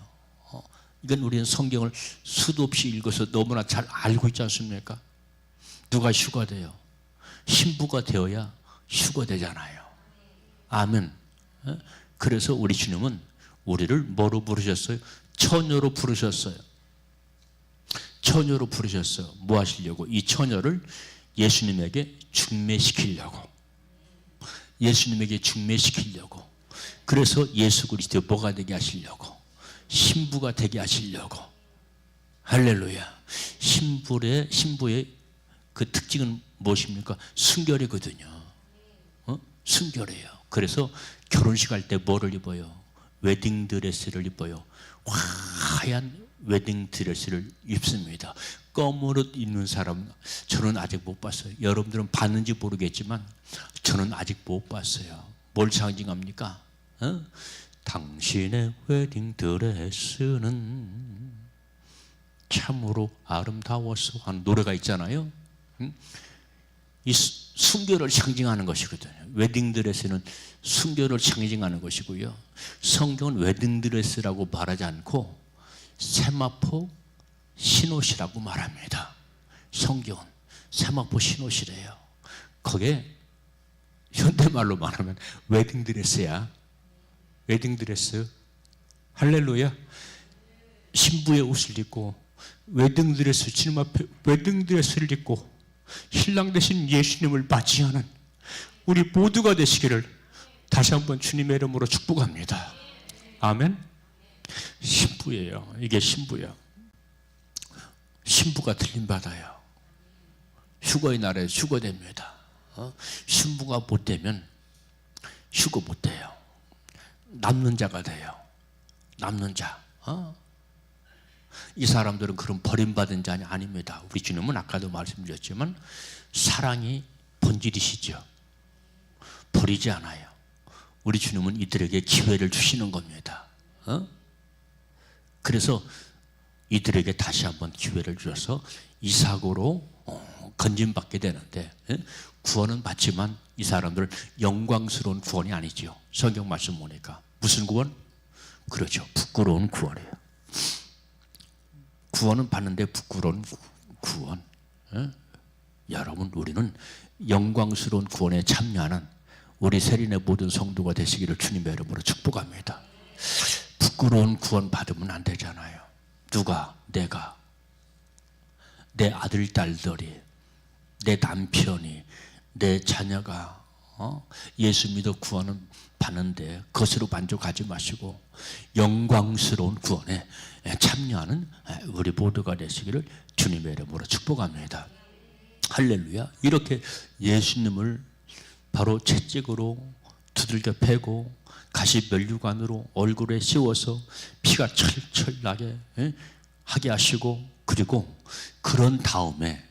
이건 우리는 성경을 수도 없이 읽어서 너무나 잘 알고 있지 않습니까? 누가 휴거돼요? 신부가 되어야 휴거되잖아요. 아멘. 그래서 우리 주님은 우리를 뭐로 부르셨어요? 처녀로 부르셨어요. 처녀로 부르셨어요. 뭐 하시려고? 이 처녀를 예수님에게 중매시키려고. 예수님에게 중매시키려고. 그래서 예수 그리스도의 뭐가 되게 하시려고. 신부가 되게 하시려고. 할렐루야. 신부의 그 특징은 무엇입니까? 순결이거든요. 순결해요. 그래서 결혼식 할 때 뭐를 입어요? 웨딩드레스를 입어요. 하얀 웨딩 드레스를 입습니다. 검은 옷 입는 사람 저는 아직 못 봤어요. 여러분들은 봤는지 모르겠지만 저는 아직 못 봤어요. 뭘 상징합니까? 당신의 웨딩 드레스는 참으로 아름다워서 하는 노래가 있잖아요. 이 순결을 상징하는 것이거든요. 웨딩드레스는 순결을 상징하는 것이고요. 성경은 웨딩드레스라고 말하지 않고 세마포 신옷이라고 말합니다. 성경은 세마포 신옷이래요. 그게 현대말로 말하면 웨딩드레스야. 웨딩드레스. 할렐루야. 신부의 옷을 입고 웨딩드레스, 주님 앞에 웨딩드레스를 입고 신랑 되신 예수님을 맞이하는 우리 모두가 되시기를 다시 한번 주님의 이름으로 축복합니다. 아멘. 신부예요. 이게 신부예요. 신부가 틀림받아요. 휴거의 날에 휴거됩니다. 신부가 못 되면 휴거 못 돼요. 남는 자가 돼요. 남는 자. 이 사람들은 그런 버림받은 자는 아닙니다. 우리 주님은 아까도 말씀드렸지만 사랑이 본질이시죠. 버리지 않아요. 우리 주님은 이들에게 기회를 주시는 겁니다. 그래서 이들에게 다시 한번 기회를 주셔서 이 사고로 건진받게 되는데, 구원은 받지만 이 사람들은 영광스러운 구원이 아니죠. 성경 말씀 보니까 무슨 구원? 그렇죠. 부끄러운 구원이에요. 구원은 받는데 부끄러운 구원. 여러분, 우리는 영광스러운 구원에 참여하는 우리 세린의 모든 성도가 되시기를 주님의 이름으로 축복합니다. 부끄러운 구원 받으면 안 되잖아요. 누가? 내가. 내 아들, 딸들이, 내 남편이, 내 자녀가 예수 믿어 구원은 받는데 그것으로 만족하지 마시고 영광스러운 구원에 참여하는 우리 모두가 되시기를 주님의 이름으로 축복합니다. 할렐루야. 이렇게 예수님을 바로 채찍으로 두들겨 패고 가시 면류관으로 얼굴에 씌워서 피가 철철 나게 하게 하시고, 그리고 그런 다음에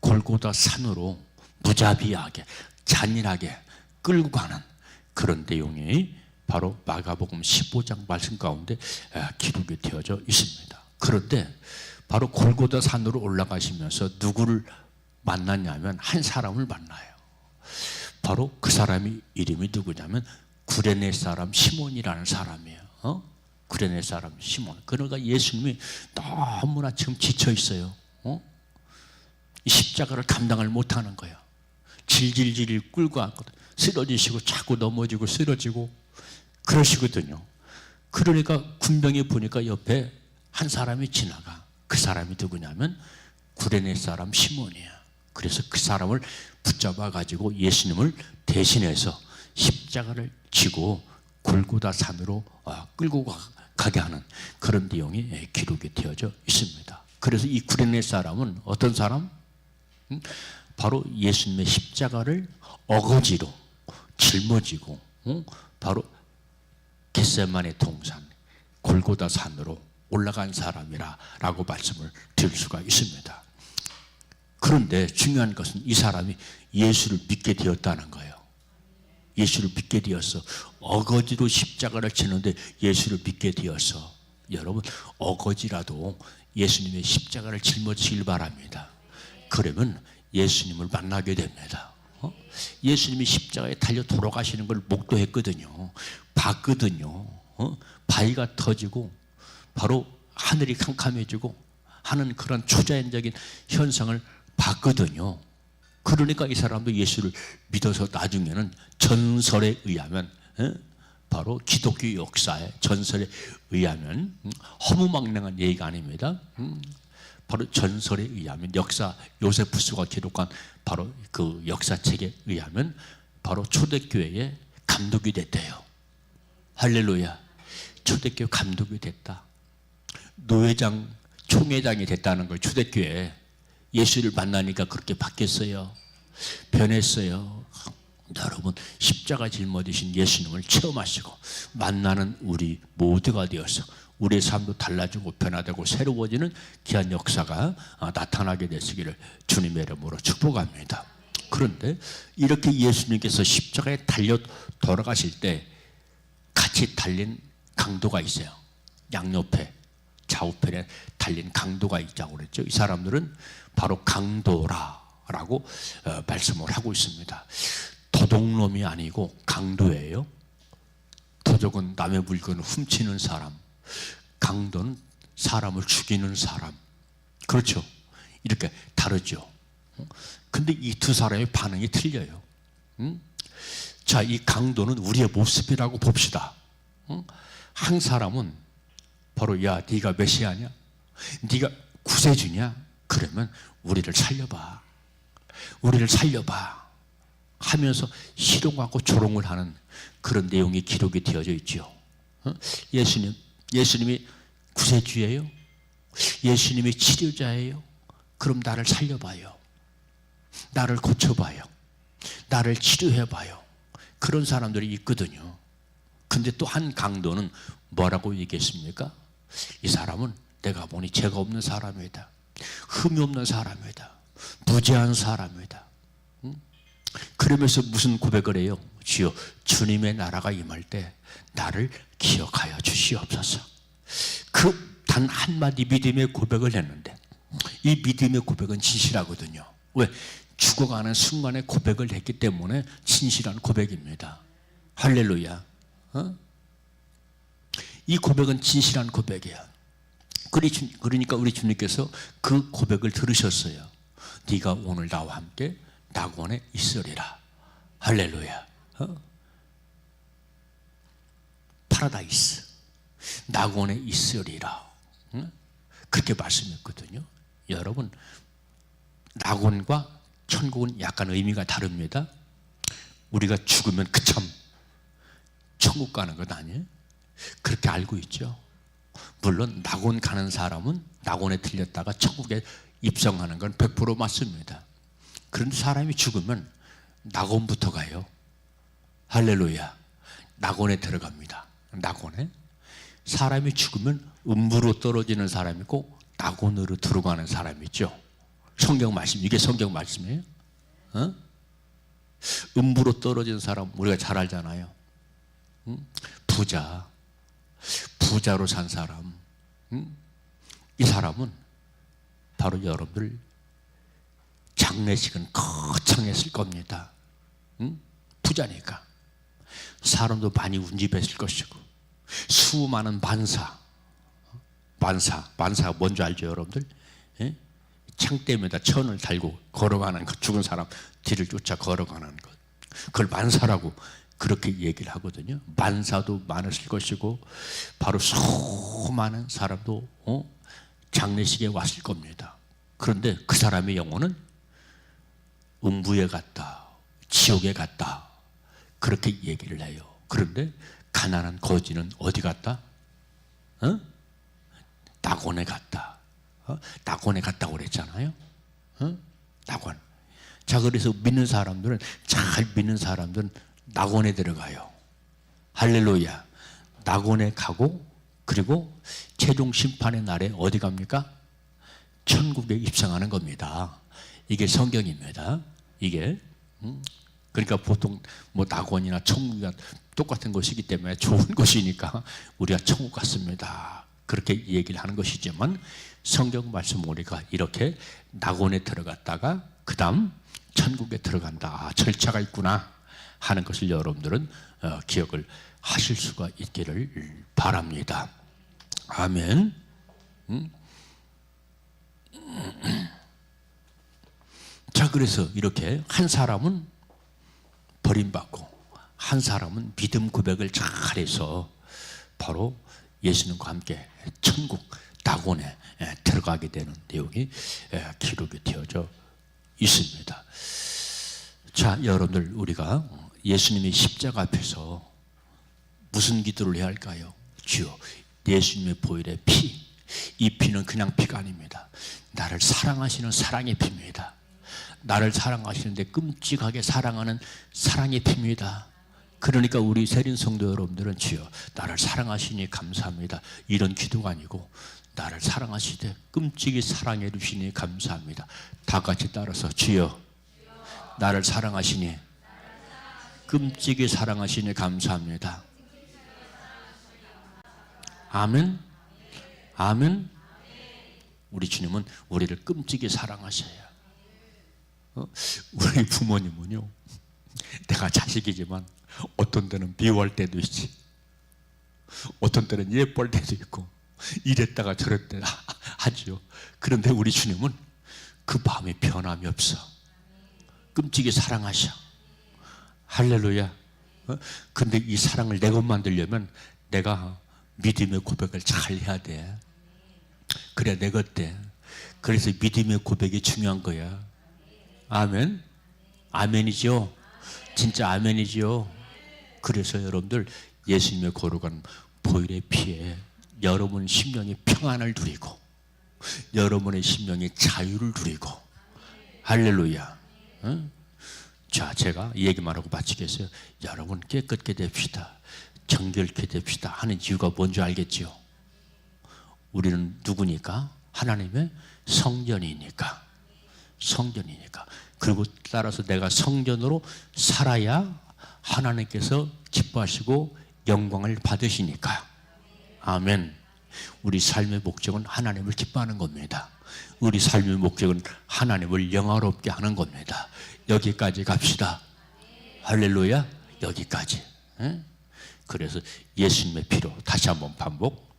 골고다 산으로 무자비하게 잔인하게 끌고 가는 그런 내용이 바로 마가복음 15장 말씀 가운데 기록이 되어져 있습니다. 그런데 바로 골고다 산으로 올라가시면서 누구를 만났냐면 한 사람을 만나요. 바로 그 사람이 이름이 누구냐면 구레네 사람 시몬이라는 사람이에요. 구레네 사람 시몬. 그러니까 예수님이 너무나 지금 지쳐 있어요. 이 십자가를 감당을 못하는 거예요. 질질질 끌고 왔거든. 쓰러지시고 자꾸 넘어지고 쓰러지고 그러시거든요. 그러니까 군병이 보니까 옆에 한 사람이 지나가. 그 사람이 누구냐면 구레네 사람 시몬이야. 그래서 그 사람을 붙잡아 가지고 예수님을 대신해서 십자가를 지고 골고다 산으로 끌고 가게 하는 그런 내용이 기록이 되어져 있습니다. 그래서 이 구레네 사람은 어떤 사람? 바로 예수님의 십자가를 어거지로 짊어지고 바로 겟세마네 동산 골고다 산으로 올라간 사람이라고 말씀을 드릴 수가 있습니다. 그런데 중요한 것은 이 사람이 예수를 믿게 되었다는 거예요. 예수를 믿게 되어서 어거지로 십자가를 지는데 예수를 믿게 되어서, 여러분 어거지라도 예수님의 십자가를 짊어지길 바랍니다. 그러면 예수님을 만나게 됩니다. 예수님이 십자가에 달려 돌아가시는 걸 목도했거든요. 봤거든요. 바위가 터지고 바로 하늘이 캄캄해지고 하는 그런 초자연적인 현상을 봤거든요. 그러니까 이 사람도 예수를 믿어서 나중에는 전설에 의하면, 바로 기독교 역사의 전설에 의하면, 허무맹랑한 얘기가 아닙니다. 바로 전설에 의하면, 역사 요세푸스가 기록한 바로 그 역사책에 의하면 바로 초대교회의 감독이 됐대요. 할렐루야. 초대교회 감독이 됐다. 노회장, 총회장이 됐다는 걸 초대교회. 예수를 만나니까 그렇게 바뀌었어요. 변했어요. 여러분, 십자가 짊어지신 예수님을 체험하시고 만나는 우리 모두가 되어서 우리의 삶도 달라지고 변화되고 새로워지는 귀한 역사가 나타나게 되시기를 주님의 이름으로 축복합니다. 그런데 이렇게 예수님께서 십자가에 달려 돌아가실 때 같이 달린 강도가 있어요. 양옆에 좌우편에 달린 강도가 있다고 그랬죠. 이 사람들은 바로 강도라고 말씀을 하고 있습니다. 도둑놈이 아니고 강도예요. 도둑은 남의 물건을 훔치는 사람, 강도는 사람을 죽이는 사람. 그렇죠. 이렇게 다르죠. 근데 이 두 사람의 반응이 틀려요. 자, 이 강도는 우리의 모습이라고 봅시다. 한 사람은 바로 야, 네가 메시아냐? 네가 구세주냐? 그러면 우리를 살려봐. 우리를 살려봐 하면서 희롱하고 조롱을 하는 그런 내용이 기록이 되어져 있죠. 예수님이 구세주예요? 예수님이 치료자예요? 그럼 나를 살려봐요. 나를 고쳐봐요. 나를 치료해봐요. 그런 사람들이 있거든요. 근데 또 한 강도는 뭐라고 얘기했습니까? 이 사람은 내가 보니 죄가 없는 사람이다. 흠이 없는 사람이다. 무죄한 사람이다. 그러면서 무슨 고백을 해요? 주여, 주님의 나라가 임할 때 나를 기억하여 주시옵소서. 그 단 한마디 믿음의 고백을 했는데 이 믿음의 고백은 진실하거든요. 왜? 죽어가는 순간에 고백을 했기 때문에 진실한 고백입니다. 할렐루야. 이 고백은 진실한 고백이야. 그러니까 우리 주님께서 그 고백을 들으셨어요. 네가 오늘 나와 함께 낙원에 있으리라. 할렐루야. 파라다이스, 낙원에 있으리라. 그렇게 말씀했거든요. 여러분, 낙원과 천국은 약간 의미가 다릅니다. 우리가 죽으면 그참 천국 가는 것 아니에요? 그렇게 알고 있죠. 물론 낙원 가는 사람은 낙원에 들렸다가 천국에 입성하는 건 100% 맞습니다. 그런데 사람이 죽으면 낙원부터 가요. 할렐루야. 낙원에 들어갑니다. 낙원에. 사람이 죽으면 음부로 떨어지는 사람이 있고 낙원으로 들어가는 사람이 있죠. 성경 말씀, 이게 성경 말씀이에요. 음부로 떨어진 사람 우리가 잘 알잖아요. 부자로 산 사람. 이 사람은 바로 여러분들 장례식은 거창했을 겁니다. 부자니까. 사람도 많이 운집했을 것이고 수많은 만사가 뭔지 알죠, 여러분들? 예? 창대에다 천을 달고 걸어가는 것, 죽은 사람 뒤를 쫓아 걸어가는 것, 그걸 만사라고 그렇게 얘기를 하거든요. 만사도 많았을 것이고 바로 수많은 사람도 장례식에 왔을 겁니다. 그런데 그 사람의 영혼은 음부에 갔다, 지옥에 갔다, 그렇게 얘기를 해요. 그런데 가난한 거지는 어디 갔다? 낙원에 갔다. 낙원에 갔다고 그랬잖아요. 낙원. 자, 그래서 믿는 사람들은, 잘 믿는 사람들은 낙원에 들어가요. 할렐루야. 낙원에 가고, 그리고 최종 심판의 날에 어디 갑니까? 천국에 입성하는 겁니다. 이게 성경입니다. 이게. 그러니까 보통 뭐 낙원이나 천국이 똑같은 것이기 때문에 좋은 것이니까 우리가 천국 갔습니다. 그렇게 얘기를 하는 것이지만 성경 말씀 우리가 이렇게 낙원에 들어갔다가 그 다음 천국에 들어간다. 절차가 있구나 하는 것을 여러분들은 기억을 하실 수가 있기를 바랍니다. 아멘. 자, 그래서 이렇게 한 사람은 버림받고 한 사람은 믿음 고백을 잘해서 바로 예수님과 함께 천국 낙원에 들어가게 되는 내용이 기록이 되어져 있습니다. 자, 여러분들, 우리가 예수님의 십자가 앞에서 무슨 기도를 해야 할까요? 주여, 예수님의 보혈의 피, 이 피는 그냥 피가 아닙니다. 나를 사랑하시는 사랑의 피입니다. 나를 사랑하시는데 끔찍하게 사랑하는 사랑의 피입니다. 그러니까 우리 세린 성도 여러분들은 주여 나를 사랑하시니 감사합니다. 이런 기도가 아니고 나를 사랑하시되 끔찍이 사랑해 주시니 감사합니다. 다 같이 따라서 주여 나를 사랑하시니 끔찍이 사랑하시니 감사합니다. 아멘. 아멘. 우리 주님은 우리를 끔찍이 사랑하셔요. 우리 부모님은요, 내가 자식이지만 어떤 때는 미워할 때도 있지, 어떤 때는 예뻐할 때도 있고, 이랬다가 저랬다 하죠. 그런데 우리 주님은 그 마음에 변함이 없어. 끔찍이 사랑하셔. 할렐루야. 근데 이 사랑을 내 것만 들려면 내가 믿음의 고백을 잘 해야 돼. 그래야 내 것 돼. 그래서 믿음의 고백이 중요한 거야. 아멘. 아멘이죠. 진짜 아멘이죠. 그래서 여러분들 예수님의 거룩한 보혈의 피에 여러분 심령이 평안을 누리고 여러분의 심령이 자유를 누리고. 할렐루야. 응? 자, 제가 이 얘기만 하고 마치겠어요. 여러분 깨끗게 됩시다. 정결케 됩시다 하는 이유가 뭔지 알겠죠? 우리는 누구니까? 하나님의 성전이니까. 성전이니까. 그리고 따라서 내가 성전으로 살아야 하나님께서 기뻐하시고 영광을 받으시니까. 아멘. 우리 삶의 목적은 하나님을 기뻐하는 겁니다. 우리 삶의 목적은 하나님을 영화롭게 하는 겁니다. 여기까지 갑시다. 할렐루야. 여기까지. 그래서 예수님의 피로 다시 한번 반복.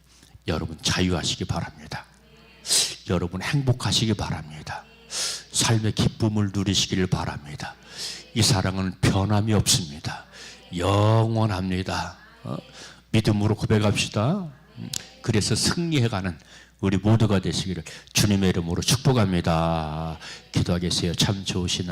여러분 자유하시기 바랍니다. 여러분 행복하시기 바랍니다. 삶의 기쁨을 누리시기를 바랍니다. 이 사랑은 변함이 없습니다. 영원합니다. 믿음으로 고백합시다. 그래서 승리해가는 우리 모두가 되시기를 주님의 이름으로 축복합니다. 기도하겠어요. 참 좋으신